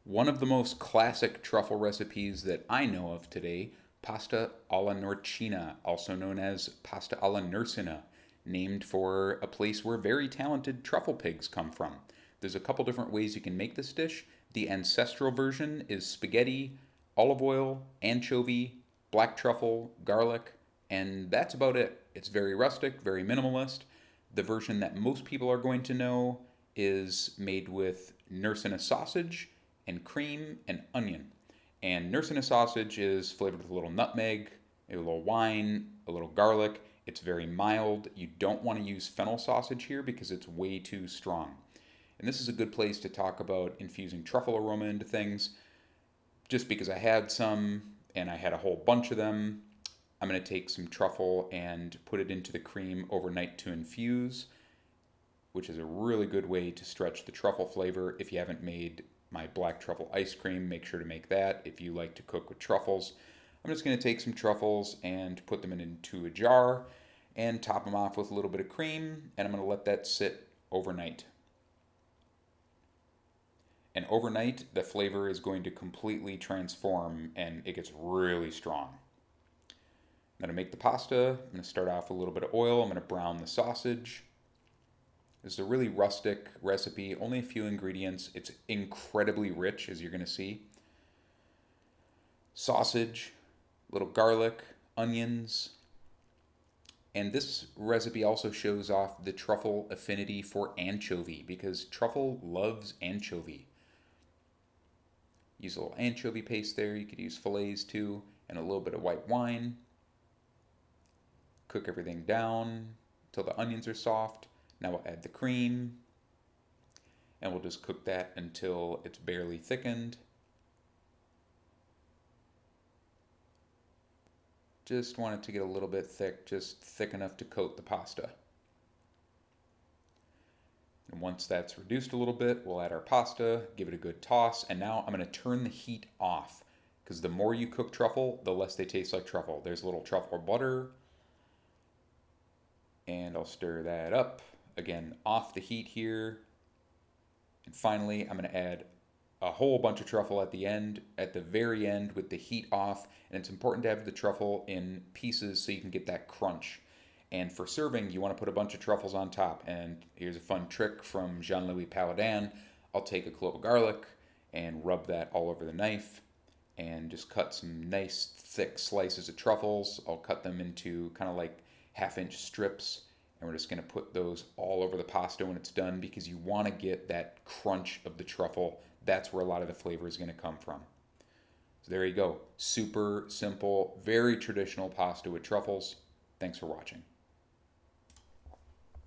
One of the most classic truffle recipes that I know of today, pasta alla Norcina, also known as pasta alla Nursina, named for a place where very talented truffle pigs come from. There's a couple different ways you can make this dish. The ancestral version is spaghetti, olive oil, anchovy, black truffle, garlic, and that's about it. It's very rustic, very minimalist. The version that most people are going to know is made with nursina sausage and cream and onion. And nursina sausage is flavored with a little nutmeg, a little wine, a little garlic. It's very mild. You don't want to use fennel sausage here because it's way too strong. And this is a good place to talk about infusing truffle aroma into things. Just because I had some and I had a whole bunch of them, I'm going to take some truffle and put it into the cream overnight to infuse, which is a really good way to stretch the truffle flavor. If you haven't made my black truffle ice cream, make sure to make that if you like to cook with truffles. I'm just going to take some truffles and put them into a jar and top them off with a little bit of cream, and I'm going to let that sit overnight. And overnight, the flavor is going to completely transform and it gets really strong. I'm going to make the pasta. I'm going to start off with a little bit of oil. I'm going to brown the sausage. This is a really rustic recipe, only a few ingredients. It's incredibly rich, as you're going to see. Sausage, little garlic, onions. And this recipe also shows off the truffle affinity for anchovy because truffle loves anchovy. Use a little anchovy paste there. You could use fillets too, and a little bit of white wine. Cook everything down until the onions are soft. Now we'll add the cream, and we'll just cook that until it's barely thickened. Just want it to get a little bit thick, just thick enough to coat the pasta. And once that's reduced a little bit, we'll add our pasta, give it a good toss, and now I'm going to turn the heat off because the more you cook truffle, the less they taste like truffle. There's a little truffle butter, and I'll stir that up. Again, off the heat here. And finally, I'm going to add a whole bunch of truffle at the end, at the very end with the heat off. And it's important to have the truffle in pieces so you can get that crunch. And for serving, you want to put a bunch of truffles on top. And here's a fun trick from Jean-Louis Paladin. I'll take a clove of garlic and rub that all over the knife and just cut some nice thick slices of truffles. I'll cut them into kind of like half-inch strips. And we're just going to put those all over the pasta when it's done because you want to get that crunch of the truffle. That's where a lot of the flavor is going to come from. So there you go. Super simple, very traditional pasta with truffles. Thanks for watching.